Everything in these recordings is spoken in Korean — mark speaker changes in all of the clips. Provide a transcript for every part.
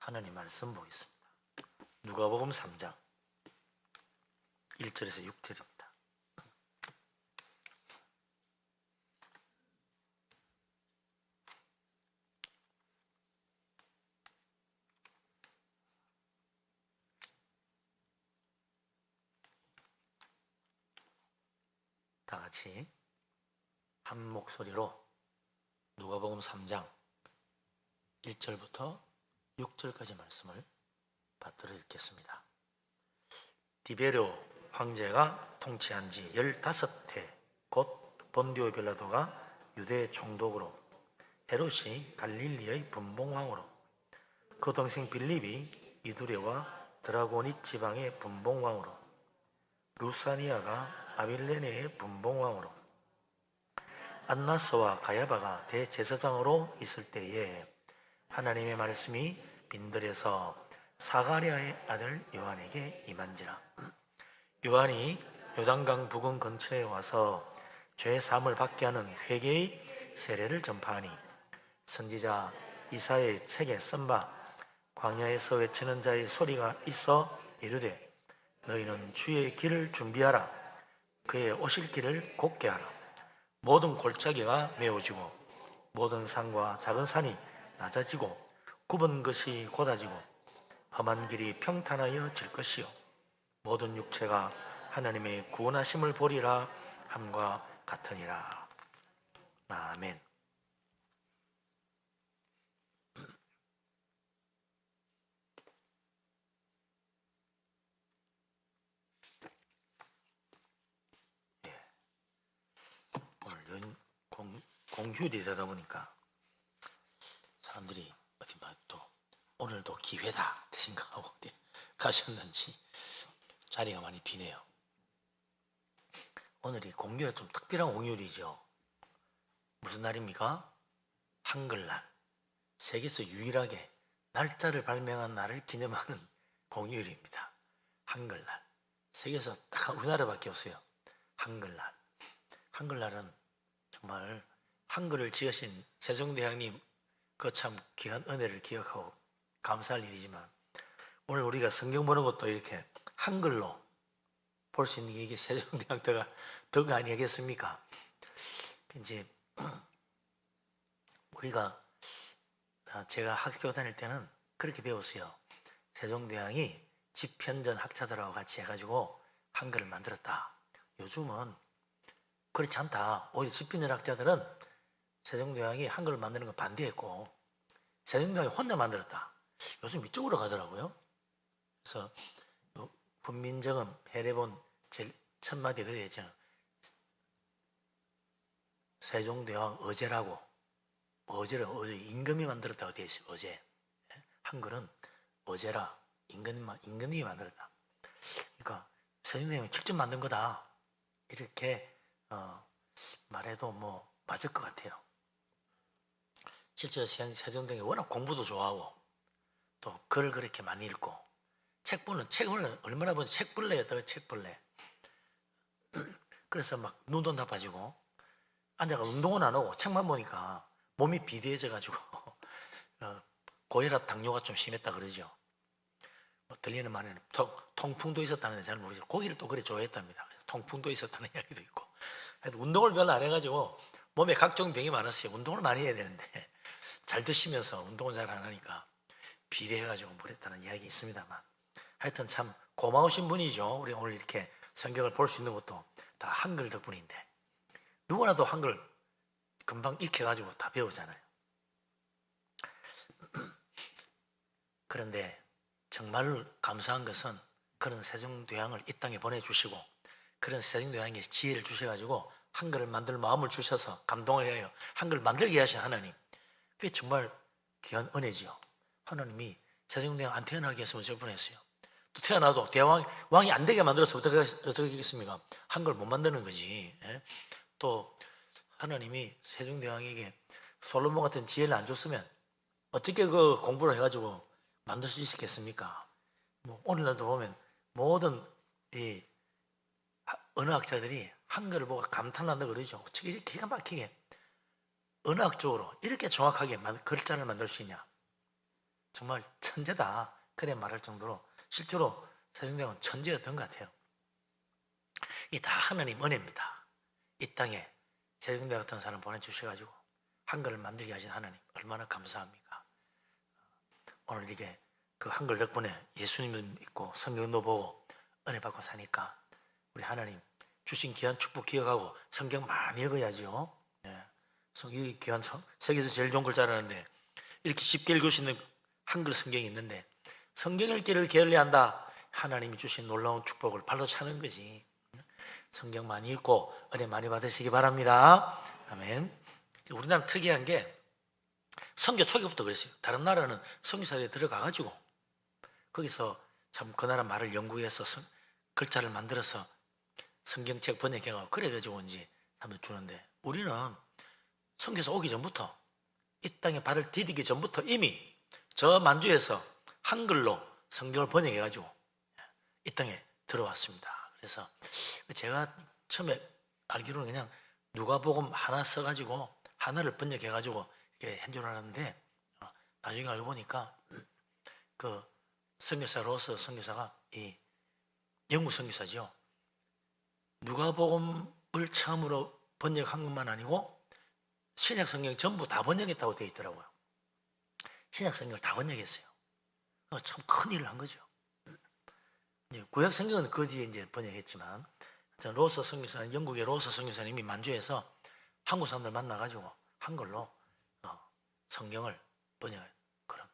Speaker 1: 하나님 말씀 보겠습니다. 누가복음 3장 1절에서 6절입니다. 다 같이 한 목소리로 누가복음 3장 1절부터 6절까지 말씀을 받들어 읽겠습니다. 디베료 황제가 통치한 지 15해 곧 본디오 빌라도가 유대 총독으로, 헤롯이 갈릴리의 분봉왕으로, 그 동생 빌립이 이두레와 드라고니 지방의 분봉왕으로, 루사니아가 아빌레네의 분봉왕으로, 안나스와 가야바가 대제사장으로 있을 때에 하나님의 말씀이 빈들에서 사가랴의 아들 요한에게 임한지라. 요한이 요단강 부근 근처에 와서 죄 사함을 받게 하는 회개의 세례를 전파하니, 선지자 이사야의 책에 쓴 바 광야에서 외치는 자의 소리가 있어 이르되, 너희는 주의 길을 준비하라. 그의 오실 길을 곧게 하라. 모든 골짜기가 메워지고 모든 산과 작은 산이 낮아지고 굽은 것이 곧아지고 험한 길이 평탄하여 질 것이요 모든 육체가 하나님의 구원하심을 보리라 함과 같으니라. 아멘. 오늘 공휴일이 되다 보니까 사람들이 어디 또 오늘도 기회다 생각하고 어디 가셨는지 자리가 많이 비네요. 오늘이 공휴일은 좀 특별한 공휴일이죠. 무슨 날입니까? 한글날. 세계에서 유일하게 날짜를 발명한 날을 기념하는 공휴일입니다. 한글날. 세계에서 딱 우리나라밖에 없어요. 한글날. 한글날은 정말 한글을 지으신 세종대왕님 그 참 귀한 은혜를 기억하고 감사할 일이지만, 오늘 우리가 성경 보는 것도 이렇게 한글로 볼 수 있는 게 이게 세종대왕 때가 덕 아니겠습니까? 이제 제가 학교 다닐 때는 그렇게 배웠어요. 세종대왕이 집현전 학자들하고 같이 해가지고 한글을 만들었다. 요즘은 그렇지 않다. 오히려 집현전 학자들은 세종대왕이 한글을 만드는 거 반대했고 세종대왕이 혼자 만들었다. 요즘 이쪽으로 가더라고요. 그래서 훈민정음 해례본 제일 첫 마디에 그래 있죠. 세종대왕 어제라고. 어제 임금이 만들었다고 되어 있어요. 어제. 한글은 어제라. 임금이 만들었다. 그러니까 세종대왕이 직접 만든 거다. 이렇게 말해도 뭐 맞을 것 같아요. 실제로 세종대왕이 워낙 공부도 좋아하고 또 글을 그렇게 많이 읽고 책을 얼마나 보니 책벌레였다고. 책벌레. 그래서 막 눈도 나빠지고 앉아가 운동은 안 하고 책만 보니까 몸이 비대해져가지고 고혈압 당뇨가 좀 심했다 그러죠. 뭐 들리는 말에는 통풍도 있었다는데 잘 모르겠어요. 고기를 또 그래 좋아했답니다. 통풍도 있었다는 이야기도 있고. 하여튼 운동을 별로 안 해가지고 몸에 각종 병이 많았어요. 운동을 많이 해야 되는데 잘 드시면서 운동을 잘 안 하니까 비대해가지고 그랬다는 이야기 있습니다만, 하여튼 참 고마우신 분이죠. 우리 오늘 이렇게 성경을 볼 수 있는 것도 다 한글 덕분인데, 누구나도 한글 금방 익혀가지고 다 배우잖아요. 그런데 정말 감사한 것은 그런 세종대왕을 이 땅에 보내주시고 그런 세종대왕에게 지혜를 주셔가지고 한글을 만들 마음을 주셔서 감동을 해요. 한글을 만들게 하신 하나님, 그게 정말 귀한 은혜지요. 하나님이 세종대왕 안 태어나게 했으면 저 뻔했어요. 또 태어나도 왕이 안 되게 만들어서 어떻게 하겠습니까? 한글 못 만드는 거지. 또 하나님이 세종대왕에게 솔로몬 같은 지혜를 안 줬으면 어떻게 그 공부를 해가지고 만들 수 있었겠습니까? 뭐 오늘날도 보면 모든 이 언어학자들이 한글을 보고 감탄한다 그러죠. 기가 막히게 언어학적으로 이렇게 정확하게 글자를 만들 수 있냐. 정말 천재다 그래 말할 정도로 실제로 세종대왕은 천재였던 것 같아요. 이 다 하나님 은혜입니다. 이 땅에 세종대왕 같은 사람 보내주셔가지고 한글을 만들게 하신 하나님 얼마나 감사합니까? 오늘 이게 그 한글 덕분에 예수님을 믿고 성경도 보고 은혜 받고 사니까 우리 하나님 주신 귀한 축복 기억하고 성경 많이 읽어야죠. 네. 이 귀한 세계에서 제일 좋은 글자라는데 이렇게 쉽게 읽을 수 있는 한글 성경이 있는데 성경 읽기를 게을리한다. 하나님이 주신 놀라운 축복을 발로 차는 거지. 성경 많이 읽고 은혜 많이 받으시기 바랍니다. 아멘. 우리나라 특이한 게 선교 초기부터 그랬어요. 다른 나라는 선교사에 들어가가지고 거기서 참 그 나라 말을 연구해서 글자를 만들어서 성경책 번역해가지고 그래가지고 이제 사람들 주는데 우리는 선교사 오기 전부터 이 땅에 발을 디디기 전부터 이미 저 만주에서 한글로 성경을 번역해가지고 이 땅에 들어왔습니다. 그래서 제가 처음에 알기로는 그냥 누가복음 하나 써가지고 하나를 번역해가지고 이렇게 한 줄 알았는데 나중에 알고 보니까 그 선교사 로스 선교사가 이 영국 선교사지요. 누가복음을 처음으로 번역한 것만 아니고 신약 성경 전부 다 번역했다고 되어 있더라고요. 신약 성경을 다 번역했어요. 참 큰 일을 한 거죠. 구약 성경은 그 뒤에 이제 번역했지만 로스 선교사는 영국의 로스 선교사님이 만주에서 한국 사람들 만나가지고 한글로 성경을 번역한 그런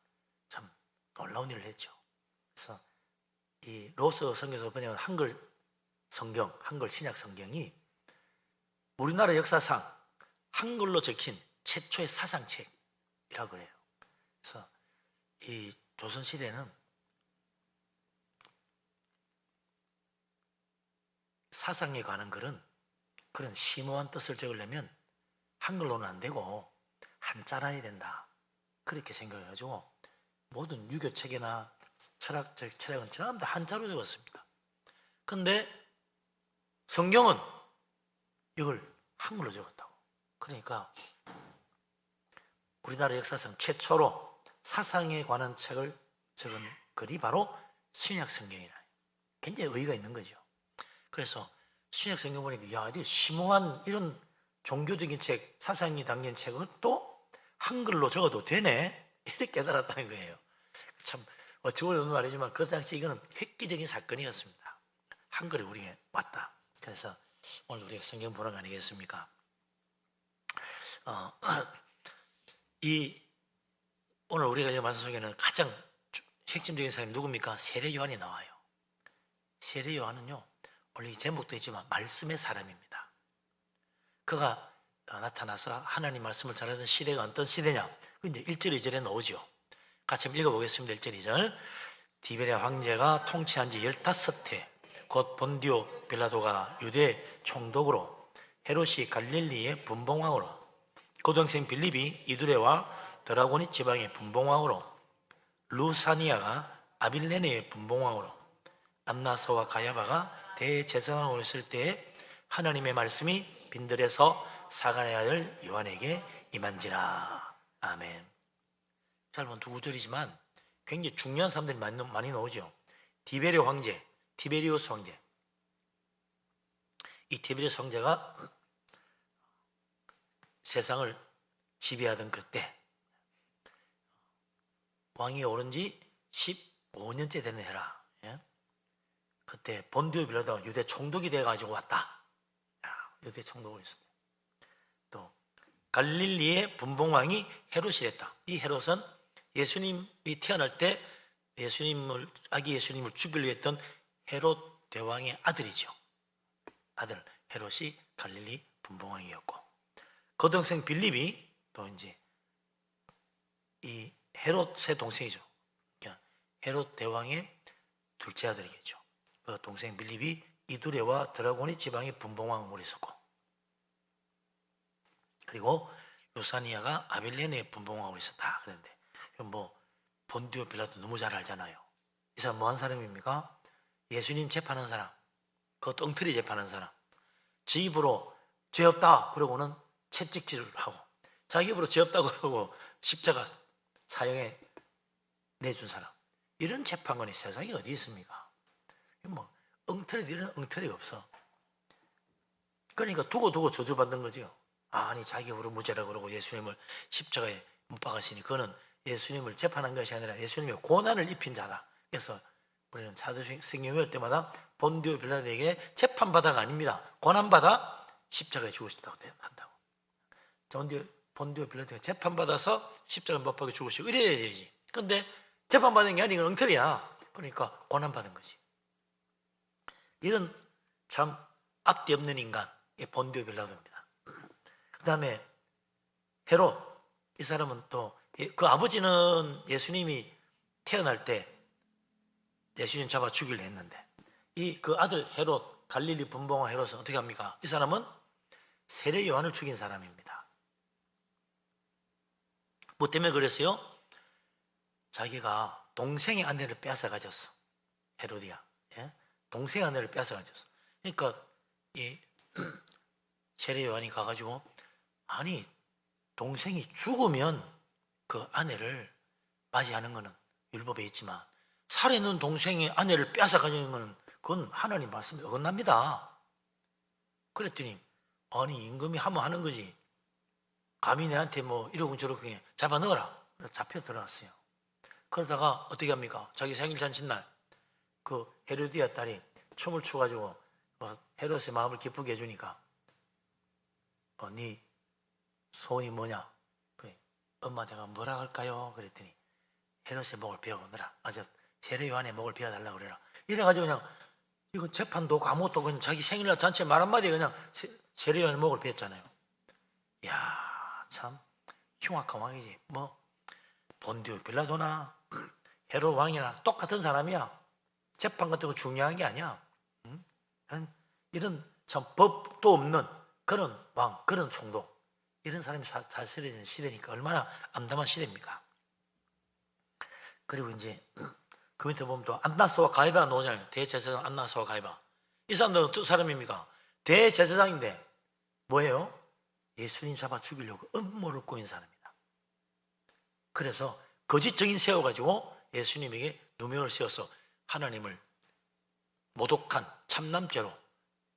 Speaker 1: 참 놀라운 일을 했죠. 그래서 이 로스 선교사 번역한 한글 성경, 한글 신약 성경이 우리나라 역사상 한글로 적힌 최초의 사상책이라고 그래요. 그래서 이 조선시대는 사상에 관한 글은 그런 심오한 뜻을 적으려면 한글로는 안 되고 한자라야 된다. 그렇게 생각해가지고 모든 유교책이나 철학적 철학은 전부 다 한자로 적었습니다. 근데 성경은 이걸 한글로 적었다고. 그러니까 우리나라 역사상 최초로 사상에 관한 책을 적은 글이 바로 신약 성경이라. 굉장히 의의가 있는 거죠. 그래서 신약 성경 보니까 야, 이 심오한 이런 종교적인 책, 사상이 담긴 책을 또 한글로 적어도 되네 이렇게 깨달았다는 거예요. 참 어찌 보면 말이지만 그 당시 이거는 획기적인 사건이었습니다. 한글이 우리에게 왔다. 그래서 오늘 우리가 성경 보는 거 아니겠습니까? 오늘 우리가 이 말씀 속에는 가장 핵심적인 사람이 누굽니까? 세례 요한이 나와요. 세례 요한은요, 원래 제목도 있지만 말씀의 사람입니다. 그가 나타나서 하나님 말씀을 전하던 시대가 어떤 시대냐? 이제 1절 2절에 나오죠. 같이 한번 읽어보겠습니다. 1절 2절. 디베랴 황제가 통치한 지 15해 곧 본디오 빌라도가 유대 총독으로 헤롯이 갈릴리의 분봉왕으로 고등생 빌립이 이두레와 드라고니 지방의 분봉왕으로 루사니아가 아빌레네의 분봉왕으로 안나서와 가야바가 대제사장으로 있을 때에 하나님의 말씀이 빈들에서 사가랴 아들 요한에게 임한지라. 아멘. 짧은 두 구절이지만 굉장히 중요한 사람들이 많이 나오죠. 디베리오 황제, 티베리우스 황제. 이 티베리우스 황제가 세상을 지배하던 그때 왕이 오른 지 15년째 되는 해라. 그때 본디오 빌라도가 유대 총독이 돼가지고 왔다. 유대 총독을 했을 때. 또 갈릴리의 분봉왕이 헤롯이랬다. 이 헤롯은 예수님이 태어날 때 아기 예수님을 죽이려 했던 헤롯 대왕의 아들이죠. 아들 헤롯이 갈릴리 분봉왕이었고, 거동생 빌립이 또 이제 이 헤롯의 동생이죠. 그러니까 헤롯 대왕의 둘째 아들이겠죠. 그 동생 빌립이 이두레와 드라고니 지방의 분봉왕으로 있었고, 그리고 루사니아가 아빌레네의 분봉왕으로 있었다. 그런데 뭐 본디오 빌라도 너무 잘 알잖아요. 이 사람 뭐 한 사람입니까? 예수님 재판한 사람, 그것도 엉터리 재판한 사람. 지 입으로 죄 없다 그러고는 채찍질을 하고, 자기 입으로 죄 없다 그러고 십자가 사형에 내준 사람. 이런 재판관이 세상에 어디 있습니까? 뭐 엉터리도 이런 엉터리가 없어. 그러니까 두고 저주받는 거지요. 아니 자기 우리 무죄라고 그러고 예수님을 십자가에 못 박았으니 그거는 예수님을 재판한 것이 아니라 예수님의 고난을 입힌 자다. 그래서 우리는 사도행전 외울 때마다 본디오 빌라도에게 재판받아가 아닙니다. 고난받아 십자가에 죽으신다고 한다고. 본디오 빌라도가 재판받아서 십자가에 못 박혀 죽으시고 이래야 되지. 근데 재판받은 게 아니고 엉터리야. 그러니까 고난받은 거지. 이런 참 앞뒤 없는 인간, 본디오 빌라도입니다. 그 다음에 헤롯, 이 사람은 또 그 아버지는 예수님이 태어날 때 예수님 잡아 죽이려 했는데 이 그 아들 헤롯, 갈릴리 분봉왕 헤롯은 어떻게 합니까? 이 사람은 세례 요한을 죽인 사람입니다. 뭐 때문에 그랬어요? 자기가 동생의 아내를 빼앗아 가졌어. 헤롯이야. 예? 동생의 아내를 빼앗아 가졌어. 그러니까 이 세례 요한이 가가지고 아니 동생이 죽으면 그 아내를 맞이하는 것은 율법에 있지만 살아있는 동생의 아내를 빼앗아 가지는 것은 그건 하나님 말씀에 어긋납니다. 그랬더니 아니 임금이 하면 하는 거지 감히 내한테 뭐 이러고 저러고 잡아 넣어라. 잡혀 들어갔어요. 그러다가 어떻게 합니까? 자기 생일 잔칫날 그 헤로디아 딸이 춤을 추가지고 헤롯의 마음을 기쁘게 해주니까 네 소원이 뭐냐? 엄마 내가 뭐라 할까요? 그랬더니 헤롯의 목을 베어오느라 세례 요한의 목을 베어달라고 그래라. 이래가지고 그냥 이건 재판도 없고 아무것도 그냥 자기 생일날 잔치에 말 한마디에 그냥 세례 요한의 목을 베었잖아요. 이야 참 흉악한 왕이지. 뭐 본디오 빌라도나 헤롯 왕이나 똑같은 사람이야. 재판 같은 거 중요한 게 아니야. 이런 참 법도 없는 그런 왕, 그런 총독, 이런 사람이 다스려지는 시대니까 얼마나 암담한 시대입니까? 그리고 이제 그 밑에 보면 또 안나스와 가이바가 나오잖아요. 대제사장 안나스와 가이바. 이 사람들은 어떤 사람입니까? 대제사장인데 뭐예요? 예수님 잡아 죽이려고 음모를 꾸민 사람입니다. 그래서 거짓 증인 세워가지고 예수님에게 누명을 씌워서 하나님을 모독한 참남죄로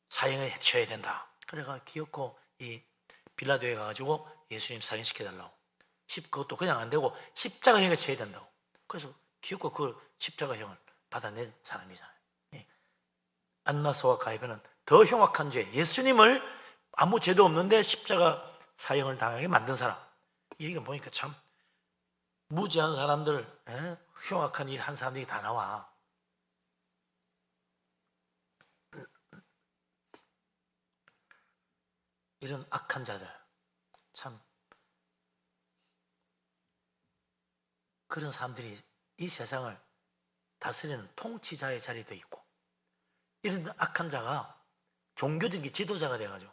Speaker 1: 사형을 쳐야 된다. 그래가 기어코 이 빌라도에 가가지고 예수님 사형시켜달라고. 그것도 그냥 안 되고 십자가형을 쳐야 된다고. 그래서 기어코 그 십자가형을 받아낸 사람이잖아요. 안나스와 가이바는 더 흉악한 죄, 예수님을 아무 죄도 없는데 십자가 사형을 당하게 만든 사람. 이 얘기를 보니까 참 무지한 사람들, 흉악한 일 한 사람들이 다 나와. 이런 악한 자들, 참 그런 사람들이 이 세상을 다스리는 통치자의 자리도 있고, 이런 악한 자가 종교적인 지도자가 돼가지고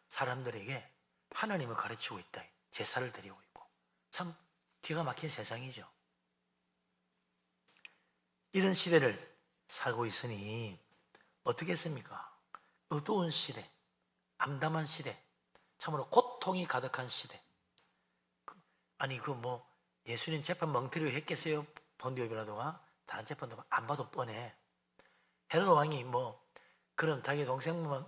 Speaker 1: 사람들에게 하나님을 가르치고 있다. 제사를 드리고 있고, 참 기가 막힌 세상이죠. 이런 시대를 살고 있으니 어떻겠습니까? 어두운 시대, 암담한 시대, 참으로 고통이 가득한 시대. 아니 예수님 재판 멍때리고 했겠어요? 본디오 빌라도가 다른 재판도 안 봐도 뻔해. 헤롯 왕이 그런 자기 동생만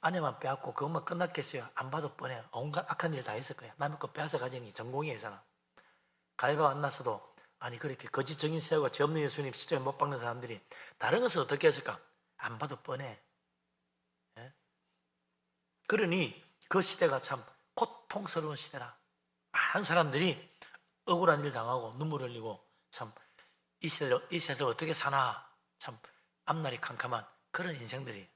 Speaker 1: 아내만 빼앗고 그것만 끝났겠어요? 안 봐도 뻔해. 온갖 악한 일 다 했을 거야. 남의 거 빼앗아 가지니 전공이 있잖아. 가이바가 안 났어도 아니 그렇게 거짓 증인 세우고 죄 없는 예수님 십자가에 못 박는 사람들이 다른 것을 어떻게 했을까? 안 봐도 뻔해. 그러니 그 시대가 참 고통스러운 시대라. 많은 사람들이 억울한 일 당하고 눈물 흘리고 참 이 세상을 어떻게 사나 참 앞날이 캄캄한 그런 인생들이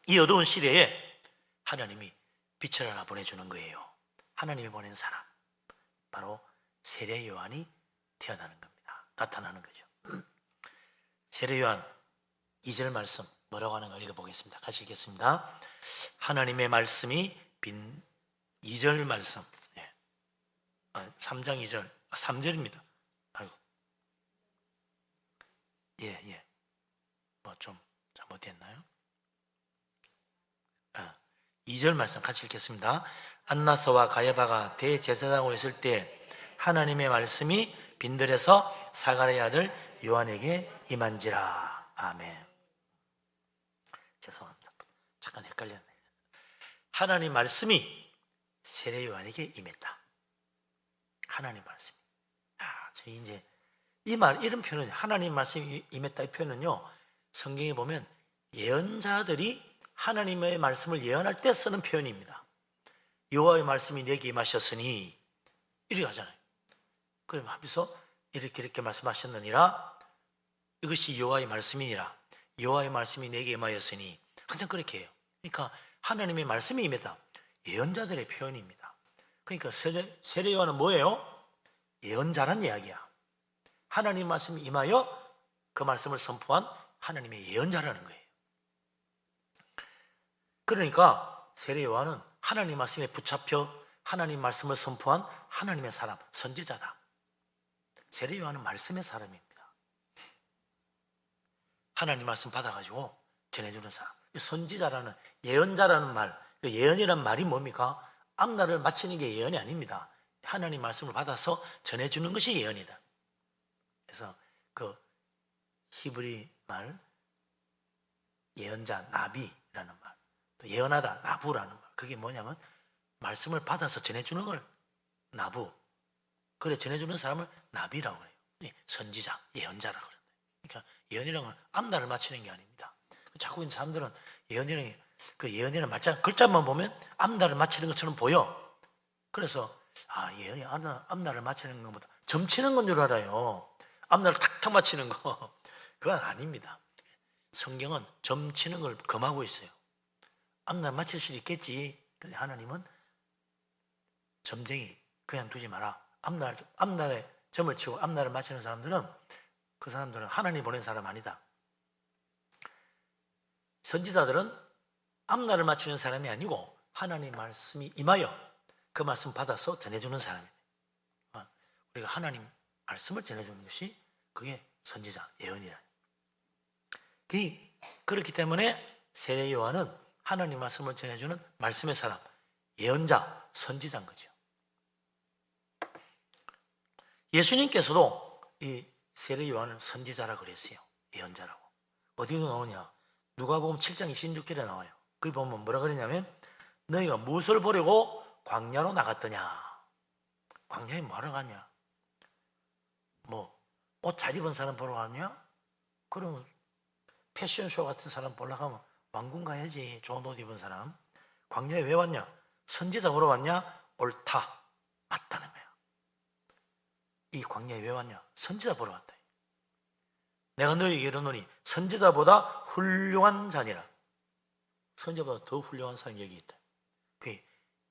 Speaker 1: 이 어두운 시대에 하나님이 빛을 하나 보내주는 거예요. 하나님이 보낸 사람, 바로 세례 요한이 태어나는 겁니다. 나타나는 거죠. 세례 요한 2절 말씀 뭐라고 하는가 읽어보겠습니다. 같이 읽겠습니다. 하나님의 말씀이 빈 2절 말씀, 3장 2절, 3절입니다. 아이고, 좀 잘못했나요? 2절 말씀 같이 읽겠습니다. 안나스와 가야바가 대제사장으로 있을 때 하나님의 말씀이 빈들에서 사가랴의 아들 요한에게 임한지라. 아멘. 죄송합니다. 잠깐 헷갈렸네. 하나님 말씀이 세례 요한에게 임했다. 하나님 말씀. 저희 이제 이런 표현은, 하나님 말씀이 임했다, 이 표현은요, 성경에 보면 예언자들이 하나님의 말씀을 예언할 때 쓰는 표현입니다. 여호와의 말씀이 내게 임하셨으니, 이렇게 하잖아요. 그럼 하면서 이렇게 말씀하셨느니라, 이것이 여호와의 말씀이니라, 여호와의 말씀이 내게 임하였으니, 항상 그렇게 해요. 그러니까 하나님의 말씀이 임했다, 예언자들의 표현입니다. 그러니까 세례 요한은 뭐예요? 예언자란 이야기야. 하나님 말씀이 임하여 그 말씀을 선포한 하나님의 예언자라는 거예요. 그러니까 세례 요한은 하나님 말씀에 붙잡혀 하나님 말씀을 선포한 하나님의 사람, 선지자다. 세례 요한은 말씀의 사람입니다. 하나님 말씀 받아가지고 전해주는 사람. 선지자라는, 예언자라는 말, 예언이란 말이 뭡니까? 앞날을 마치는 게 예언이 아닙니다. 하나님 말씀을 받아서 전해주는 것이 예언이다. 그래서 그 히브리 말 예언자, 나비라는 말, 또 예언하다, 나부라는 말, 그게 뭐냐면 말씀을 받아서 전해주는 걸 나부, 그래 전해주는 사람을 나비라고 해요. 선지자, 예언자라고 그래요. 그러니까 예언이라는 건 앞날을 마치는 게 아닙니다. 자꾸 있는 사람들은 예언이라는 말자, 글자만 보면 앞날을 마치는 것처럼 보여. 그래서 예언이 앞날을 마치는 것보다 점치는 건 줄 알아요. 앞날을 탁탁 마치는 거. 그건 아닙니다. 성경은 점치는 걸 금하고 있어요. 앞날 마칠 수도 있겠지. 근데 하나님은 점쟁이 그냥 두지 마라. 앞날에 점을 치고 앞날을 마치는 사람들은, 그 사람들은 하나님 보낸 사람 아니다. 선지자들은 앞날을 마치는 사람이 아니고 하나님 말씀이 임하여 그 말씀 받아서 전해주는 사람입니다. 우리가 하나님 말씀을 전해주는 것이 그게 선지자, 예언이라. 그렇기 때문에 세례 요한은 하나님 말씀을 전해주는 말씀의 사람, 예언자, 선지자인 거죠. 예수님께서도 이 세례 요한을 선지자라 그랬어요. 예언자라고. 어디로 나오냐? 누가복음 7장 26절에 나와요. 거기 보면 뭐라 그러냐면, 너희가 무엇을 보려고 광야로 나갔더냐? 광야에 뭐하러 갔냐? 옷 잘 입은 사람 보러 갔냐? 그럼 패션쇼 같은 사람 보러 가면 왕궁 가야지. 좋은 옷 입은 사람. 광야에 왜 왔냐? 선지자 보러 왔냐? 옳다, 맞다는 거야. 이 광야에 왜 왔냐? 선지자 보러 왔다. 내가 너희에게 이르노니 선지자보다 훌륭한 자니라. 선지자보다 더 훌륭한 사람이 여기 있다. 그게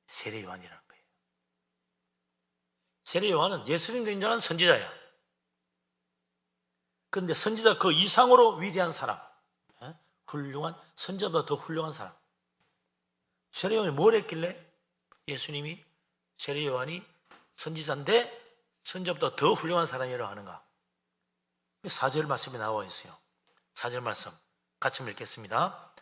Speaker 1: 세례 요한이라는 거예요. 세례 요한은 예수님도 인정한 선지자야. 그런데 선지자 그 이상으로 위대한 사람, 훌륭한, 선지자보다 더 훌륭한 사람. 세례 요한이 뭘 했길래 예수님이 세례 요한이 선지자인데 선지자보다 더 훌륭한 사람이라고 하는가? 4절 말씀에 나와 있어요. 4절 말씀 같이 읽겠습니다.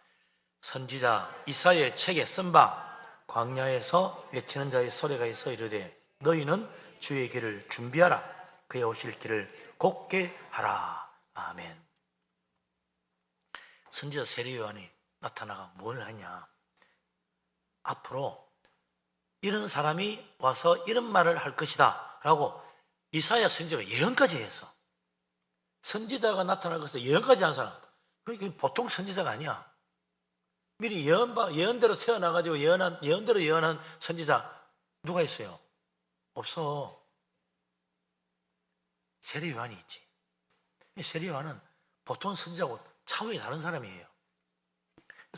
Speaker 1: 선지자 이사야의 책에 쓴 바 광야에서 외치는 자의 소리가 있어 이르되 너희는 주의 길을 준비하라, 그의 오실 길을 곧게 하라. 아멘. 선지자 세례 요한이 나타나가 뭘 하냐? 앞으로 이런 사람이 와서 이런 말을 할 것이다 라고 이사야 선지자가 예언까지 했어. 선지자가 나타날 것을 예언까지 한 사람, 그게 보통 선지자가 아니야. 미리 예언대로 태어나가지고 예언대로 예언한 선지자 누가 있어요? 없어. 세례 요한이 있지. 세례 요한은 보통 선지자하고 차원이 다른 사람이에요.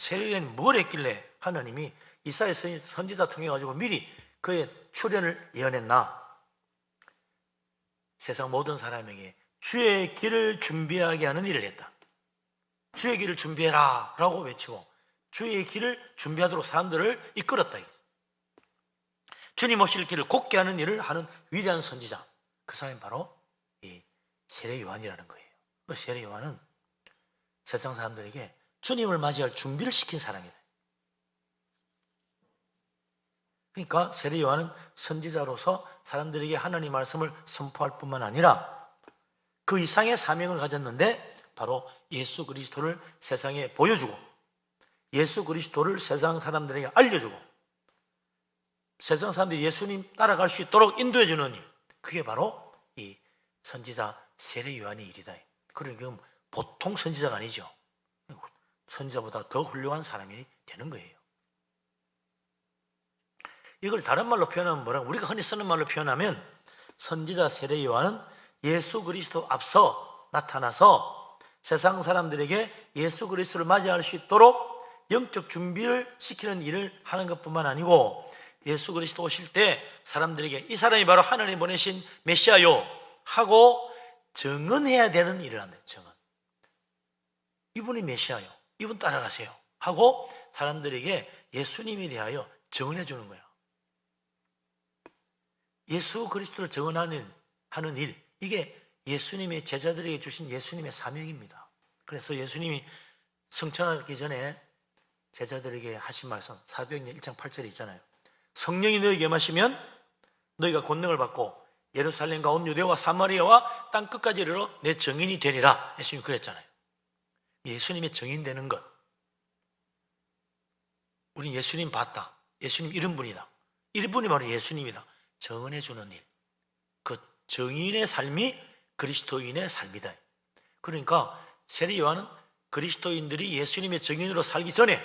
Speaker 1: 세례 요한이 뭘 했길래 하나님이 이사야 선지자 통해 가지고 미리 그의 출현을 예언했나? 세상 모든 사람에게 주의 길을 준비하게 하는 일을 했다. 주의 길을 준비해라 라고 외치고 주의 길을 준비하도록 사람들을 이끌었다. 주님 오실 길을 곧게 하는 일을 하는 위대한 선지자, 그 사람이 바로 이 세례 요한이라는 거예요. 세례 요한은 세상 사람들에게 주님을 맞이할 준비를 시킨 사람이다. 그러니까 세례 요한은 선지자로서 사람들에게 하나님 말씀을 선포할 뿐만 아니라 그 이상의 사명을 가졌는데 바로 예수 그리스도를 세상에 보여주고 예수 그리스도를 세상 사람들에게 알려주고 세상 사람들이 예수님 따라갈 수 있도록 인도해 주는 일, 그게 바로 이 선지자 세례 요한의 일이다. 그러니까 보통 선지자가 아니죠. 선지자보다 더 훌륭한 사람이 되는 거예요. 이걸 다른 말로 표현하면 뭐라고? 우리가 흔히 쓰는 말로 표현하면 선지자 세례 요한은 예수 그리스도 앞서 나타나서 세상 사람들에게 예수 그리스도를 맞이할 수 있도록 영적 준비를 시키는 일을 하는 것뿐만 아니고 예수 그리스도 오실 때 사람들에게 이 사람이 바로 하나님 보내신 메시아요 하고 증언해야 되는 일을 한다. 증언. 이분이 메시아요. 이분 따라가세요 하고 사람들에게 예수님에 대하여 증언해 주는 거야. 예수 그리스도를 증언하는 일, 이게 예수님의 제자들에게 주신 예수님의 사명입니다. 그래서 예수님이 성천하기 전에 제자들에게 하신 말씀 사도행전 1장 8절에 있잖아요. 성령이 너에게 임하시면 너희가 권능을 받고 예루살렘과 온 유대와 사마리아와 땅 끝까지 이르러 내 증인이 되리라. 예수님이 그랬잖아요. 예수님의 증인되는 것, 우린 예수님 봤다, 예수님 이런 분이다, 이분이 바로 예수님이다 증언해 주는 일, 그 증인의 삶이 그리스도인의 삶이다. 그러니까 세례 요한은 그리스도인들이 예수님의 증인으로 살기 전에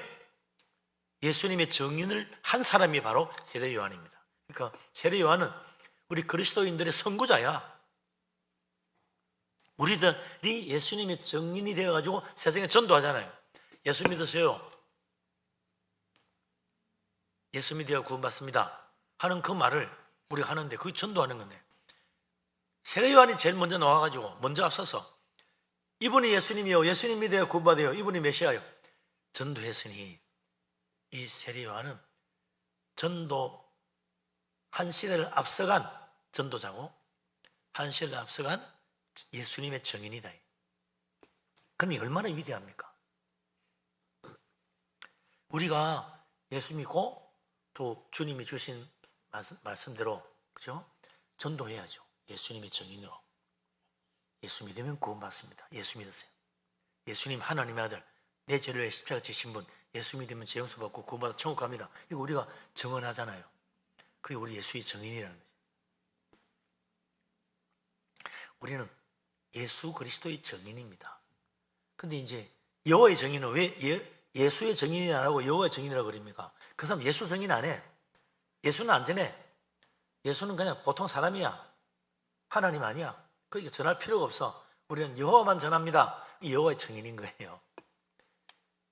Speaker 1: 예수님의 증인을 한 사람이 바로 세례 요한입니다. 그러니까 세례 요한은 우리 그리스도인들의 선구자야. 우리들이 예수님의 증인이 되어가지고 세상에 전도하잖아요. 예수 믿으세요, 예수 믿어야 구원받습니다 하는 그 말을 우리가 하는데 그게 전도하는 건데, 세례 요한이 제일 먼저 나와가지고 먼저 앞서서 이분이 예수님이요, 예수님 믿어야 구원받아요, 이분이 메시아요 전도했으니 이 세례 요한은 전도 한 시대를 앞서간 전도자고 한 시대를 앞서간 예수님의 증인이다. 그럼 이 얼마나 위대합니까? 우리가 예수 믿고 또 주님이 주신 말씀대로, 그죠? 전도해야죠. 예수님의 증인으로. 예수 믿으면 구원받습니다. 예수 믿으세요. 예수님 하나님의 아들, 내 죄를 위해 십자가 지신 분, 예수 믿으면 죄 용서 받고 구원받아 천국 갑니다. 이거 우리가 증언하잖아요. 그게 우리 예수의 증인이라는 거죠. 우리는 예수 그리스도의 증인입니다. 근데 이제 여호와의 증인은 왜 예수의 증인이 안 하고 여호와의 증인이라고 그럽니까? 그 사람 예수 증인 안 해. 예수는 안 전해. 예수는 그냥 보통 사람이야. 하나님 아니야. 그러니까 전할 필요가 없어. 우리는 여호와만 전합니다. 여호와의 증인인 거예요.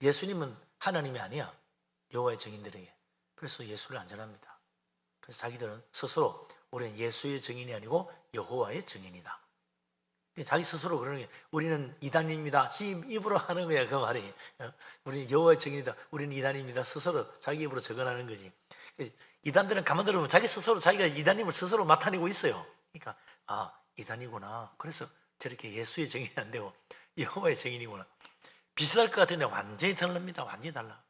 Speaker 1: 예수님은 하나님이 아니야. 여호와의 증인들에게. 그래서 예수를 안 전합니다. 그래서 자기들은 스스로 우리는 예수의 증인이 아니고 여호와의 증인이다. 자기 스스로 그러는 게, 우리는 이단입니다. 지 입으로 하는 거야, 그 말이. 우리는 여호와의 증인이다, 우리는 이단입니다. 스스로 자기 입으로 적어나는 거지. 이단들은 가만 들으면 자기 스스로 자기가 이단임을 스스로 나타내고 있어요. 그러니까 아, 이단이구나. 그래서 저렇게 예수의 증인이 안 되고 여호와의 증인이구나. 비슷할 것 같은데 완전히 다릅니다. 완전히 달라.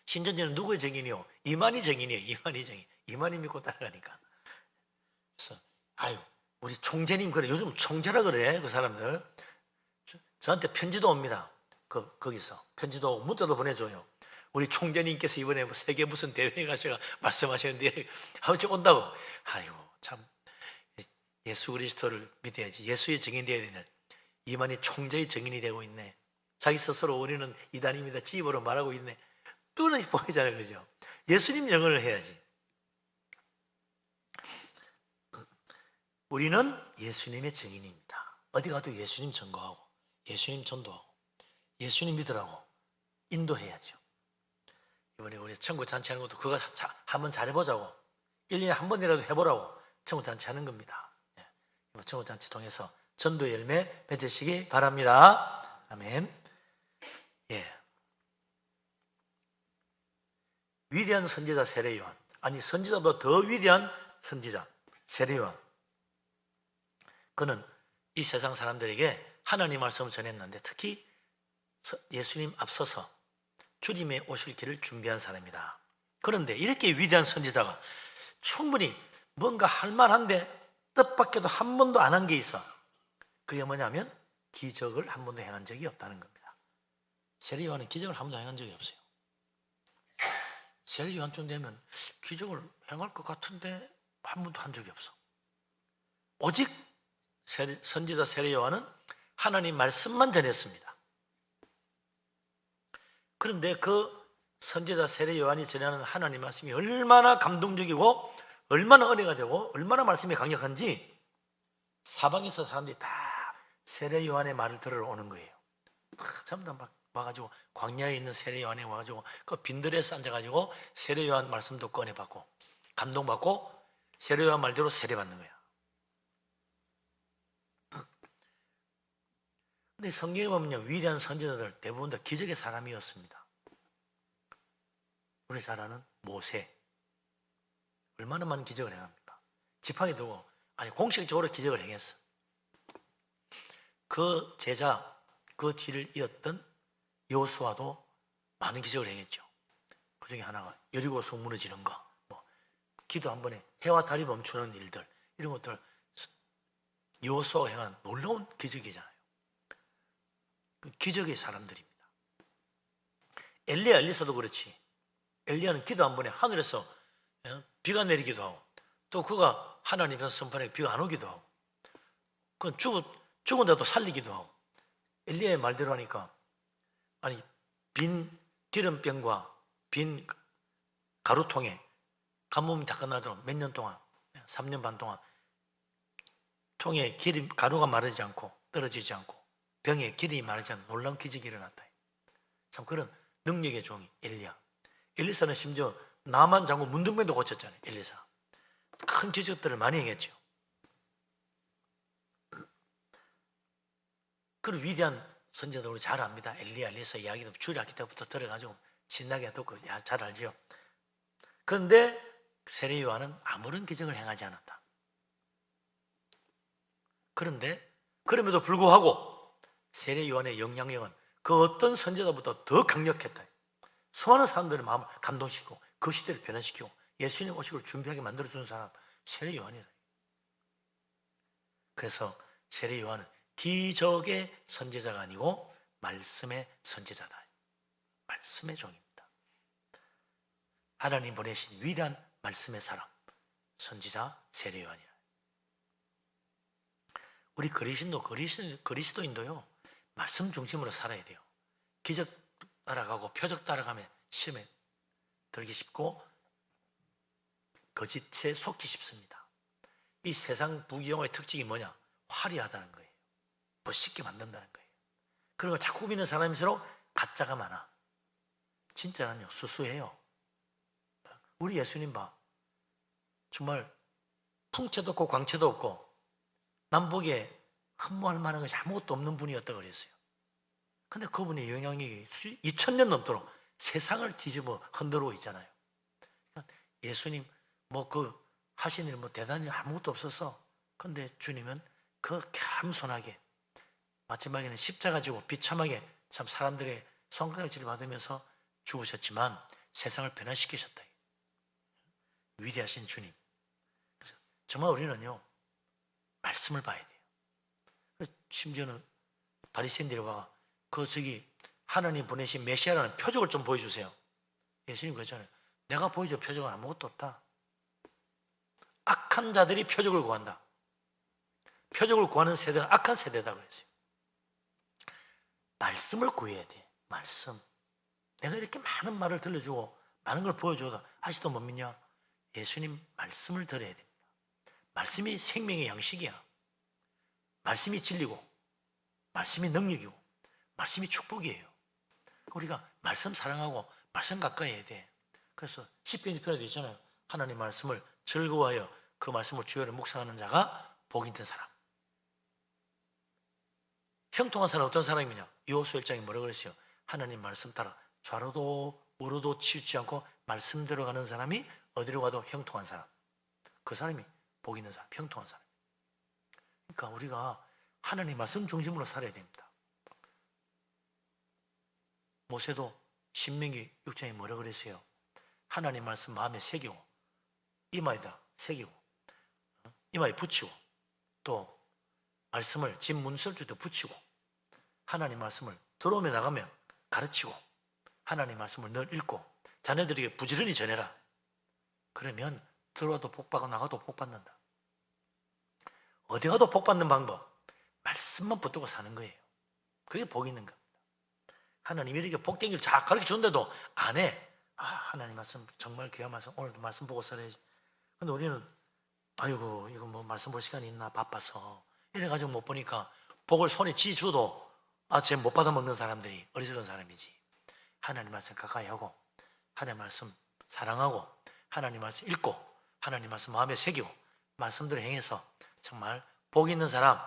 Speaker 1: 신천지는 누구의 증인이요? 이만희 증인이에요. 이만희 증인. 이만희 믿고 따라가니까. 그래서 아유, 우리 총재님, 그래, 요즘 총재라 그래, 그 사람들. 저한테 편지도 옵니다. 거기서 편지도 오고 문자도 보내줘요. 우리 총재님께서 이번에 뭐 세계 무슨 대회에 가셔가 말씀하시는데 아버지 온다고. 아이고, 참 예수 그리스도를 믿어야지. 예수의 증인 되어야 되냐. 이만희 총재의 증인이 되고 있네. 자기 스스로 우리는 이단입니다 찌입으로 말하고 있네. 뚜렷이 보이잖아요, 그죠? 예수님 증언을 해야지. 우리는 예수님의 증인입니다. 어디 가도 예수님 증거하고 예수님 전도하고 예수님 믿으라고 인도해야죠. 이번에 우리 천국잔치 하는 것도 그거 한번 잘해보자고, 1년에 한 번이라도 해보라고 천국잔치 하는 겁니다. 이번 천국잔치 통해서 전도의 열매 맺으시기 바랍니다. 아멘. 예. 위대한 선지자 세례 요한, 아니 선지자보다 더 위대한 선지자 세례 요한, 그는 이 세상 사람들에게 하나님 말씀을 전했는데 특히 예수님 앞서서 주님의 오실 길을 준비한 사람이다. 그런데 이렇게 위대한 선지자가 충분히 뭔가 할 만한데 뜻밖에도 한 번도 안 한 게 있어. 그게 뭐냐면 기적을 한 번도 행한 적이 없다는 겁니다. 세례 요한은 기적을 한 번도 행한 적이 없어요. 세례 요한쯤 되면 기적을 행할 것 같은데 한 번도 한 적이 없어. 오직 선지자 세례 요한은 하나님 말씀만 전했습니다. 그런데 그 선지자 세례 요한이 전하는 하나님 말씀이 얼마나 감동적이고 얼마나 은혜가 되고 얼마나 말씀이 강력한지 사방에서 사람들이 다 세례 요한의 말을 들으러 오는 거예요. 전부 다 막 와가지고 광야에 있는 세례 요한에 와가지고 그 빈들에서 앉아가지고 세례 요한 말씀도 꺼내받고 감동받고 세례 요한 말대로 세례받는 거야. 근데 성경에 보면요, 위대한 선지자들 대부분 다 기적의 사람이었습니다. 우리 잘 아는 모세, 얼마나 많은 기적을 행합니까? 지팡이 들고 아니 공식적으로 기적을 행했어. 그 제자, 그 뒤를 이었던 여호수아도 많은 기적을 행했죠. 그 중에 하나가 여리고 성 무너지는 거, 뭐 기도 한 번에 해와 달이 멈추는 일들, 이런 것들 여호수아가 행한 놀라운 기적이잖아요. 기적의 사람들입니다. 엘리야, 엘리사도 그렇지. 엘리야는 기도 한 번에 하늘에서 비가 내리기도 하고 또 그가 하나님께서 선판에 비가 안 오기도 하고 그건 죽은 데도 살리기도 하고 엘리야의 말대로 하니까 아니 빈 기름병과 빈 가루통에 가뭄이 다 끝나도록 몇 년 동안 3년 반 동안 통에 가루가 마르지 않고 떨어지지 않고 병에 기름이 마르지 않는 놀라운 기적이 일어났다. 참 그런 능력의 종이 엘리야. 엘리사는 심지어 나만 장군 문둥병도 고쳤잖아요. 엘리사 큰 기적들을 많이 행했죠. 그런 위대한 선지자들 우리 잘 압니다. 엘리야, 엘리사 이야기도 주일학기 때부터 들어가지고 신나게 듣고 잘 알죠. 그런데 세례 요한은 아무런 기적을 행하지 않았다. 그런데 그럼에도 불구하고 세례 요한의 영향력은 그 어떤 선지자보다 더 강력했다. 수많은 사람들의 마음을 감동시키고 그 시대를 변화시키고 예수님 오시기를 준비하게 만들어주는 사람 세례 요한이다. 그래서 세례 요한은 기적의 선지자가 아니고 말씀의 선지자다. 말씀의 종입니다. 하나님 보내신 위대한 말씀의 사람 선지자 세례 요한이다. 우리 그리스도인도요 말씀 중심으로 살아야 돼요. 기적 따라가고 표적 따라가면 시험에 들기 쉽고 거짓에 속기 쉽습니다. 이 세상 부귀영화의 특징이 뭐냐? 화려하다는 거예요. 멋있게 만든다는 거예요. 그리고 자꾸 믿는 사람일수록 가짜가 많아. 진짜는요 수수해요. 우리 예수님 봐. 정말 풍채도 없고 광채도 없고 남보기에 흠모할 만한 것이 아무것도 없는 분이었다고 그랬어요. 근데 그분의 영향력이 2000년 넘도록 세상을 뒤집어 흔들고 있잖아요. 예수님 하신 일 대단히 아무것도 없었어. 근데 주님은 그 겸손하게 마지막에는 십자가 지고 비참하게 참 사람들의 손가락질을 받으면서 죽으셨지만 세상을 변화시키셨다. 위대하신 주님. 그래서 정말 우리는요 말씀을 봐야 돼요. 심지어는 바리새인들이 와 하나님 보내신 메시아라는 표적을 좀 보여주세요. 예수님 그러잖아요. 내가 보여줄 표적은 아무것도 없다. 악한 자들이 표적을 구한다. 표적을 구하는 세대는 악한 세대다 그랬어요. 말씀을 구해야 돼. 말씀. 내가 이렇게 많은 말을 들려주고 많은 걸 보여줘도 아직도 못 믿냐? 예수님 말씀을 들어야 됩니다. 말씀이 생명의 양식이야. 말씀이 진리고 말씀이 능력이고 말씀이 축복이에요. 우리가 말씀 사랑하고 말씀 가까이 해야 돼. 그래서 시편 2편에도 있잖아요. 하나님 말씀을 즐거워하여 그 말씀을 주야로 묵상하는 자가 복이 있는 사람. 형통한 사람은 어떤 사람이냐? 여호수아 1장에 뭐라고 그랬어요? 하나님 말씀 따라 좌로도 우로도 치우치 않고 말씀대로 가는 사람이 어디로 가도 형통한 사람. 그 사람이 복 있는 사람, 형통한 사람. 그러니까 우리가 하나님 말씀 중심으로 살아야 됩니다. 모세도 신명기 6장에 뭐라고 그랬어요? 하나님 말씀 마음에 새기고 이마에다 새기고 이마에 붙이고 또 말씀을 집 문설주도 붙이고 하나님 말씀을 들어오며 나가면 가르치고 하나님 말씀을 늘 읽고 자녀들에게 부지런히 전해라. 그러면 들어와도 복받고 나가도 복받는다. 어디 가도 복받는 방법, 말씀만 붙들고 사는 거예요. 그게 복 있는 겁니다. 하나님이 이렇게 복댕이를 잘 가르쳐 주는데도 안 해. 하나님 말씀 정말 귀한 말씀, 오늘도 말씀 보고 살아야지. 근데 우리는 아이고 이거 뭐 말씀 볼 시간이 있나 바빠서 이래가지고 못 보니까 복을 손에 쥐줘도 쟤 못 받아 먹는 사람들이 어리석은 사람이지. 하나님 말씀 가까이 하고 하나님 말씀 사랑하고 하나님 말씀 읽고 하나님 말씀 마음에 새기고 말씀대로 행해서 정말 복 있는 사람,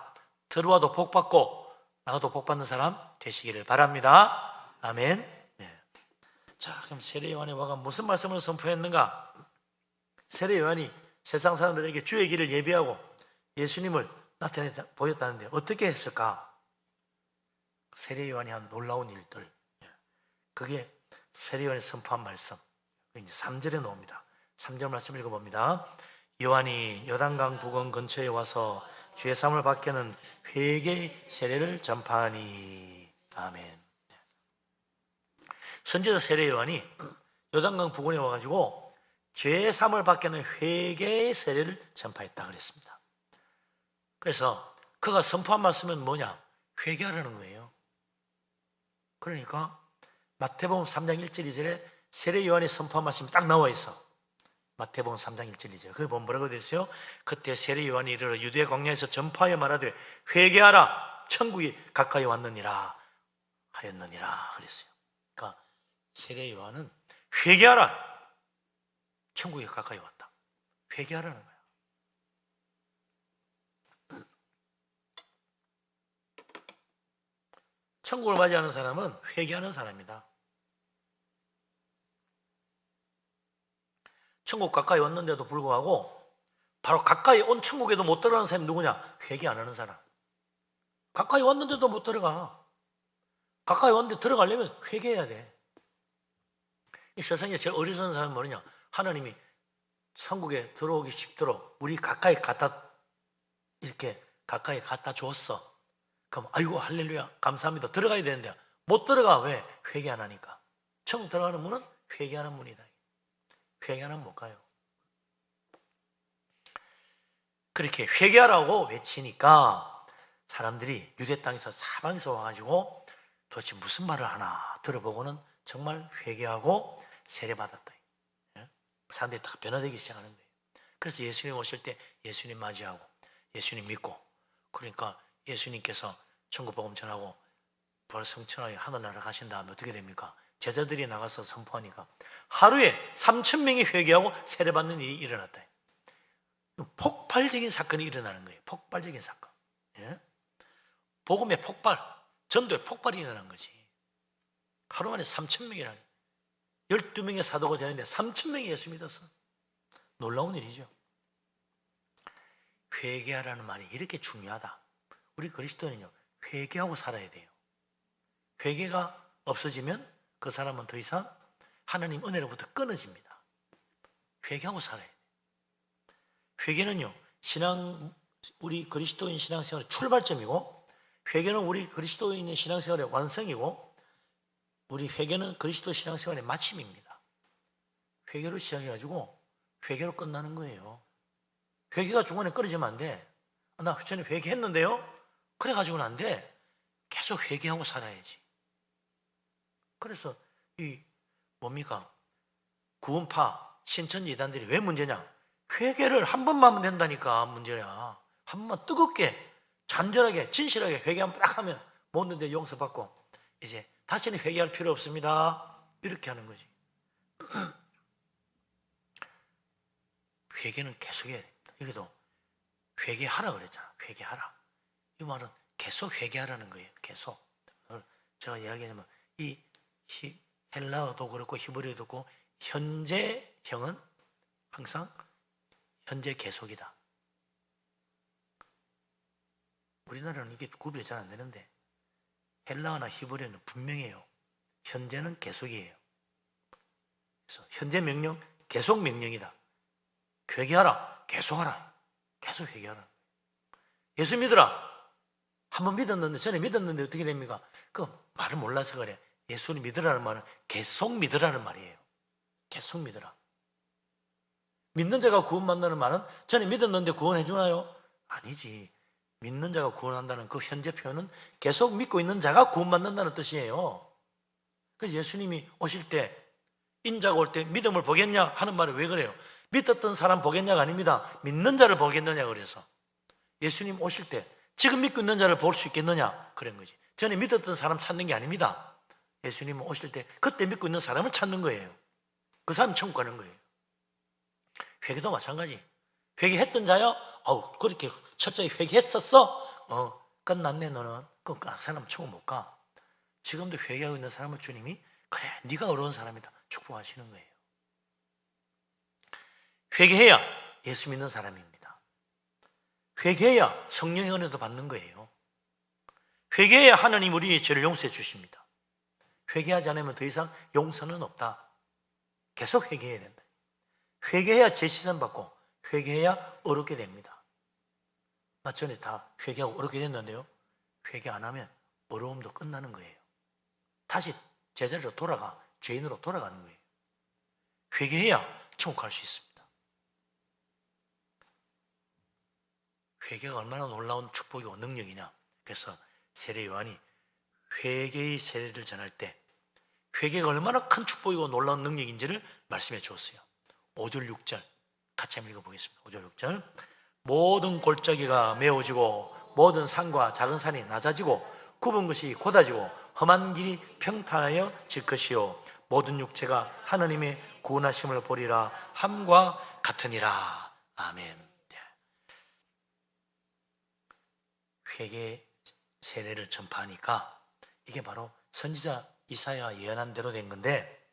Speaker 1: 들어와도 복 받고 나가도 복 받는 사람 되시기를 바랍니다. 아멘. 네. 자, 그럼 세례 요한의 와가 무슨 말씀을 선포했는가? 세례 요한이 세상 사람들에게 주의 길을 예비하고 예수님을 나타내 보였다는데 어떻게 했을까? 세례 요한이 한 놀라운 일들, 그게 세례 요한이 선포한 말씀, 이제 3절에 나옵니다. 3절 말씀 읽어봅니다. 요한이 요단강 부근 근처에 와서 죄 사함을 받게 하는 회개의 세례를 전파하니. 아멘. 선지자 세례 요한이 요단강 부근에 와가지고 죄 사함을 받게 하는 회개의 세례를 전파했다 그랬습니다. 그래서 그가 선포한 말씀은 뭐냐? 회개하라는 거예요. 그러니까 마태복음 3장 1절 2절에 세례 요한이 선포한 말씀이 딱 나와 있어. 마태복음 3장 1절 2절. 그게 뭐라고 되어 있어요? 그때 세례 요한이 이르러 유대 광야에서 전파하여 말하되 회개하라, 천국이 가까이 왔느니라 하였느니라 그랬어요. 그러니까 세례 요한은 회개하라, 천국이 가까이 왔다. 회개하라는 거야. 천국을 맞이하는 사람은 회개하는 사람이다. 천국 가까이 왔는데도 불구하고 바로 가까이 온 천국에도 못 들어가는 사람이 누구냐? 회개 안 하는 사람. 가까이 왔는데도 못 들어가. 가까이 왔는데 들어가려면 회개해야 돼. 이 세상에 제일 어리석은 사람은 뭐냐? 하나님이 천국에 들어오기 쉽도록 우리 가까이 갖다 이렇게 가까이 갖다 줬어. 그럼 아이고 할렐루야 감사합니다. 들어가야 되는데 못 들어가. 왜? 회개 안 하니까. 천국 들어가는 문은 회개하는 문이다. 회개 안 하면 못 가요. 그렇게 회개하라고 외치니까 사람들이 유대 땅에서 사방에서 와가지고 도대체 무슨 말을 하나 들어보고는 정말 회개하고 세례받았다. 사람들이 다 변화되기 시작하는 거예요. 그래서 예수님 오실 때 예수님 맞이하고 예수님 믿고, 그러니까 예수님께서 천국복음 전하고 부활 성천하여 하늘나라 가신 다음에 어떻게 됩니까? 제자들이 나가서 선포하니까 하루에 3,000명이 회개하고 세례받는 일이 일어났다. 폭발적인 사건이 일어나는 거예요. 폭발적인 사건. 예? 복음의 폭발, 전도의 폭발이 일어난 거지. 하루 만에 3,000명이라니. 12명의 사도가 되는데 3,000명이 예수 믿었어. 놀라운 일이죠. 회개하라는 말이 이렇게 중요하다. 우리 그리스도인은요, 회개하고 살아야 돼요. 회개가 없어지면 그 사람은 더 이상 하나님 은혜로부터 끊어집니다. 회개하고 살아야 돼요. 회개는요, 우리 그리스도인 신앙생활의 출발점이고, 회개는 우리 그리스도인의 신앙생활의 완성이고, 우리 회개는 그리스도 신앙생활의 마침입니다. 회개로 시작해가지고 회개로 끝나는 거예요. 회개가 중간에 끊어지면 안 돼. 나 전에 회개했는데요? 그래가지고는 안 돼. 계속 회개하고 살아야지. 그래서 뭡니까? 구원파, 신천지 이단들이 왜 문제냐? 회개를 한 번만 하면 된다니까 문제야. 한 번만 뜨겁게, 잔절하게, 진실하게 회개하면 딱 하면 모든 데 용서받고 이제 다시는 회개할 필요 없습니다. 이렇게 하는 거지. 회개는 계속 해야 됩니다. 여기도 회개하라 그랬잖아. 회개하라. 이 말은 계속 회개하라는 거예요. 계속. 제가 이야기하자면 이 헬라어도 그렇고 히브리어도 그렇고 현재형은 항상 현재 계속이다. 우리나라는 이게 구별이 잘 안 되는데 헬라어나 히브리어는 분명해요. 현재는 계속이에요. 그래서 현재 명령, 계속 명령이다. 회개하라, 계속하라, 계속 회개하라. 예수 믿으라. 한번 믿었는데, 전에 믿었는데 어떻게 됩니까? 그 말을 몰라서 그래. 예수를 믿으라는 말은 계속 믿으라는 말이에요. 계속 믿으라. 믿는 자가 구원받는다는 말은 전에 믿었는데 구원해 주나요? 아니지. 믿는 자가 구원한다는 그 현재 표현은 계속 믿고 있는 자가 구원받는다는 뜻이에요. 그래서 예수님이 오실 때, 인자가 올 때 믿음을 보겠냐 하는 말이 왜 그래요? 믿었던 사람 보겠냐가 아닙니다. 믿는 자를 보겠느냐 그래서. 예수님 오실 때 지금 믿고 있는 자를 볼 수 있겠느냐 그런 거지. 전에 믿었던 사람 찾는 게 아닙니다. 예수님은 오실 때 그때 믿고 있는 사람을 찾는 거예요. 그 사람 천국 가는 거예요. 회개도 마찬가지. 회개했던 자요? 그렇게 철저히 회개했었어? 끝났네 너는. 그 사람 천국 못 가. 지금도 회개하고 있는 사람을 주님이 그래 네가 어려운 사람이다 축복하시는 거예요. 회개해야 예수 믿는 사람입니다. 회개해야 성령의 은혜도 받는 거예요. 회개해야 하나님 우리 죄를 용서해 주십니다. 회개하지 않으면 더 이상 용서는 없다. 계속 회개해야 된다. 회개해야 재시선 받고 회개해야 어렵게 됩니다. 나 전에 다 회개하고 어렵게 됐는데요, 회개 안 하면 어려움도 끝나는 거예요. 다시 제자리로 돌아가 죄인으로 돌아가는 거예요. 회개해야 천국 갈 수 있습니다. 회개가 얼마나 놀라운 축복이고 능력이냐. 그래서 세례 요한이 회개의 세례를 전할 때 회개가 얼마나 큰 축복이고 놀라운 능력인지를 말씀해 주었어요. 5절 6절 같이 한번 읽어보겠습니다. 5절 6절 모든 골짜기가 메워지고 모든 산과 작은 산이 낮아지고 굽은 것이 곧아지고 험한 길이 평탄하여 질 것이요 모든 육체가 하나님의 구원하심을 보리라 함과 같으니라. 아멘. 회개 세례를 전파하니까 이게 바로 선지자 이사야가 예언한 대로 된 건데,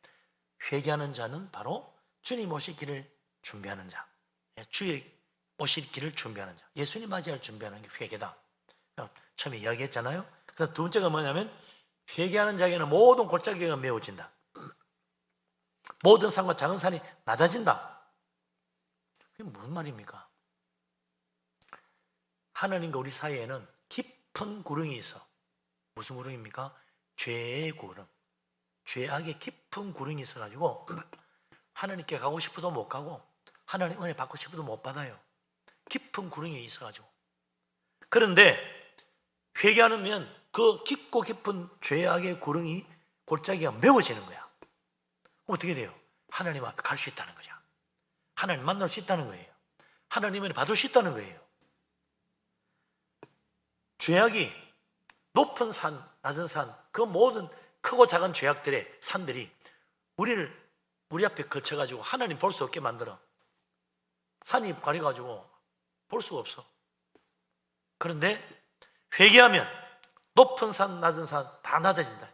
Speaker 1: 회개하는 자는 바로 주님 오실 길을 준비하는 자, 주의 오실 길을 준비하는 자, 예수님 맞이할 준비하는 게 회개다. 처음에 이야기했잖아요. 그래서 두 번째가 뭐냐면 회개하는 자에게는 모든 골짜기가 메워진다. 모든 산과 작은 산이 낮아진다. 그게 무슨 말입니까? 하나님과 우리 사이에는 깊은 구렁이 있어. 무슨 구렁입니까? 죄의 구렁. 죄악의 깊은 구렁이 있어가지고 하나님께 가고 싶어도 못 가고 하나님 은혜 받고 싶어도 못 받아요. 깊은 구렁이 있어가지고. 그런데 회개하면 그 깊고 깊은 죄악의 구렁이 골짜기가 메워지는 거야. 어떻게 돼요? 하나님 앞에 갈 수 있다는 거야. 하나님 만날 수 있다는 거예요. 하나님 은혜 받을 수 있다는 거예요. 죄악이 높은 산, 낮은 산, 그 모든 크고 작은 죄악들의 산들이 우리 앞에 거쳐가지고 하나님 볼 수 없게 만들어. 산이 가려가지고 볼 수가 없어. 그런데 회개하면 높은 산, 낮은 산 다 낮아진다.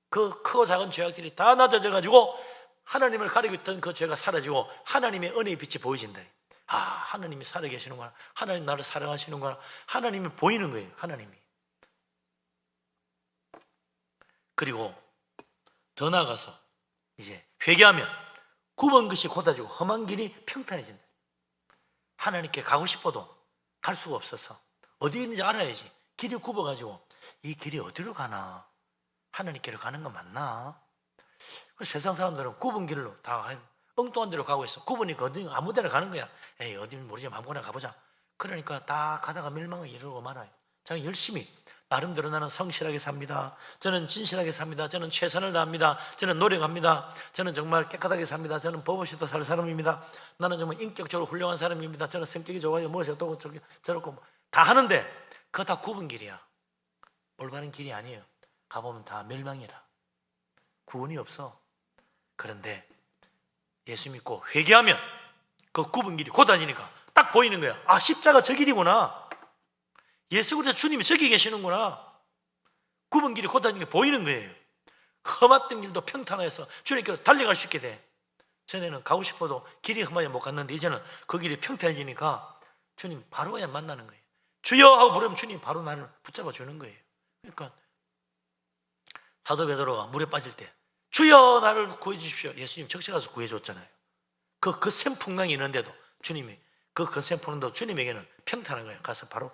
Speaker 1: 그 크고 작은 죄악들이 다 낮아져가지고 하나님을 가리고 있던 그 죄가 사라지고 하나님의 은혜의 빛이 보여진다. 하나님이 살아계시는구나. 하나님 나를 사랑하시는구나. 하나님이 보이는 거예요. 하나님이. 그리고 더 나아가서 이제 회개하면 굽은 것이 곧아지고 험한 길이 평탄해진다. 하나님께 가고 싶어도 갈 수가 없어서 어디 있는지 알아야지. 길이 굽어가지고 이 길이 어디로 가나? 하나님께로 가는 거 맞나? 세상 사람들은 굽은 길로 다 엉뚱한 데로 가고 있어. 굽으니까 어디 아무 데나 가는 거야. 에이 어디는 모르지만 아무거나 가보자. 그러니까 딱 가다가 멸망을 이루고 말아요. 자기 열심히 나름대로 나는 성실하게 삽니다. 저는 진실하게 삽니다. 저는 최선을 다합니다. 저는 노력합니다. 저는 정말 깨끗하게 삽니다. 저는 법 없이도 살 사람입니다. 나는 정말 인격적으로 훌륭한 사람입니다. 저는 성격이 좋아요. 무엇이 어떻고 저렇고 다 하는데 그거 다 굽은 길이야. 올바른 길이 아니에요. 가보면 다 멸망이라. 구원이 없어. 그런데 예수 믿고 회개하면 그 굽은 길이 곧아지니까 딱 보이는 거야. 십자가 저 길이구나. 예수 그리스도 주님이 저기 계시는구나. 굽은 길이 곧아지는 게 보이는 거예요. 험했던 길도 평탄해서 주님께로 달려갈 수 있게 돼. 전에는 가고 싶어도 길이 험하게 못 갔는데 이제는 그 길이 평탄해지니까 주님 바로 그냥 만나는 거예요. 주여 하고 부르면 주님이 바로 나를 붙잡아 주는 거예요. 그러니까 사도 베드로가 물에 빠질 때 주여 나를 구해 주십시오. 예수님 적시 가서 구해 줬잖아요. 그 샘풍랑이 있는데도 주님이 그 샘풍랑도 주님에게는 평탄한 거예요. 가서 바로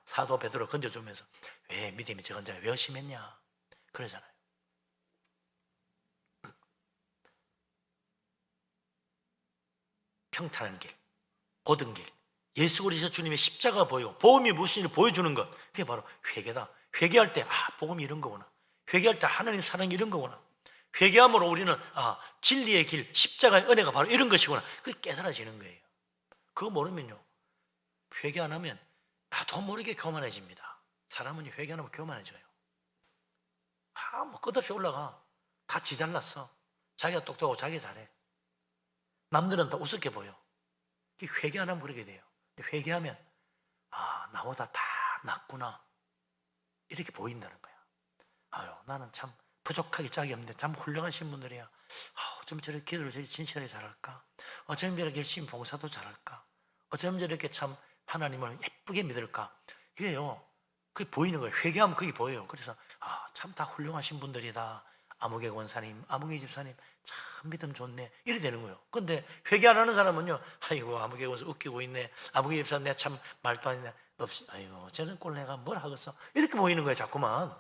Speaker 1: 사도 베드로 건져주면서 왜 믿음이 적은 자야 왜 의심했냐 그러잖아요. 평탄한 길, 고든 길, 예수 그리스도 주님의 십자가 보이고 복음이 무엇인지 보여주는 것, 그게 바로 회개다. 회개할 때 복음이 이런 거구나. 회개할 때 하나님 사랑이 이런 거구나. 회개함으로 우리는 진리의 길, 십자가의 은혜가 바로 이런 것이구나. 그게 깨달아지는 거예요. 그거 모르면요, 회개 안 하면 나도 모르게 교만해집니다. 사람은 회개 안 하면 교만해져요. 뭐 끝없이 올라가. 다 지 잘났어. 자기가 똑똑하고 자기 잘해. 남들은 다 우습게 보여. 회개 안 하면 그렇게 돼요. 회개하면 나보다 다 낫구나 이렇게 보인다는 거야. 나는 참 부족하기 짝이 없는데 참 훌륭하신 분들이야. 어쩜 저렇게 기도를 저렇게 진실하게 잘할까? 어쩜 저렇게 열심히 봉사도 잘할까? 어쩜 저렇게 참 하나님을 예쁘게 믿을까? 이게요, 그게 보이는 거예요. 회개하면 그게 보여요. 그래서 참 다 훌륭하신 분들이다. 아무개 권사님, 아무개 집사님 참 믿음 좋네 이래 되는 거예요. 근데 회개 안 하는 사람은요, 아이고 아무개 권사 웃기고 있네, 아무개 집사 내가 참 말도 안 했네, 없이 아이고 저런 꼴 내가 뭘 하겠어 이렇게 보이는 거예요. 자꾸만.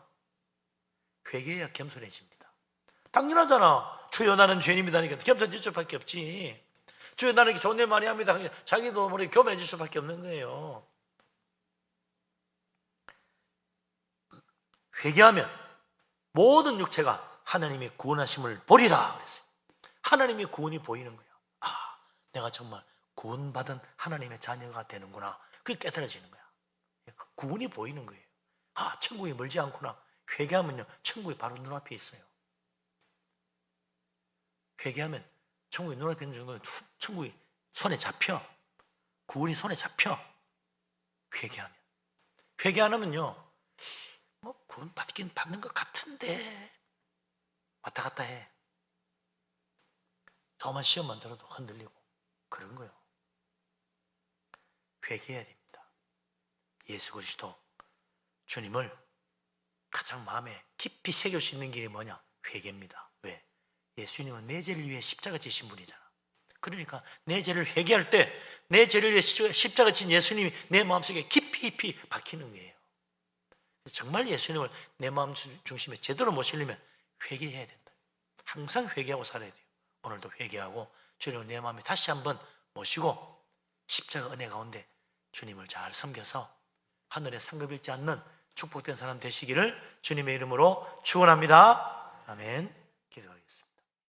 Speaker 1: 회개해야 겸손해집니다. 당연하잖아. 주여 나는 죄인입니다 하니까 겸손해질 수밖에 없지. 주여 나는 좋은 일 많이 합니다. 자기도 모르게 교만해질 수밖에 없는 거예요. 회개하면 모든 육체가 하나님의 구원하심을 보리라 그랬어요. 하나님의 구원이 보이는 거예요. 내가 정말 구원받은 하나님의 자녀가 되는구나. 그게 깨달아지는 거야. 구원이 보이는 거예요. 천국이 멀지 않구나. 회개하면요, 천국이 바로 눈앞에 있어요. 회개하면 천국이 눈앞에 있는 정도면 천국이 손에 잡혀. 구원이 손에 잡혀. 회개하면. 회개 안 하면요, 구원 받긴 받는 것 같은데 왔다 갔다 해. 저만 시험만 들어도 흔들리고 그런 거예요. 회개해야 됩니다. 예수 그리스도 주님을 가장 마음에 깊이 새길 수 있는 길이 뭐냐? 회개입니다. 왜? 예수님은 내 죄를 위해 십자가 지신 분이잖아. 그러니까 내 죄를 회개할 때 내 죄를 위해 십자가 진 예수님이 내 마음속에 깊이 박히는 거예요. 정말 예수님을 내 마음 중심에 제대로 모시려면 회개해야 된다. 항상 회개하고 살아야 돼요. 오늘도 회개하고 주님을 내 마음에 다시 한번 모시고 십자가 은혜 가운데 주님을 잘 섬겨서 하늘에 상급 잃지 않는 축복된 사람 되시기를 주님의 이름으로 축원합니다. 아멘.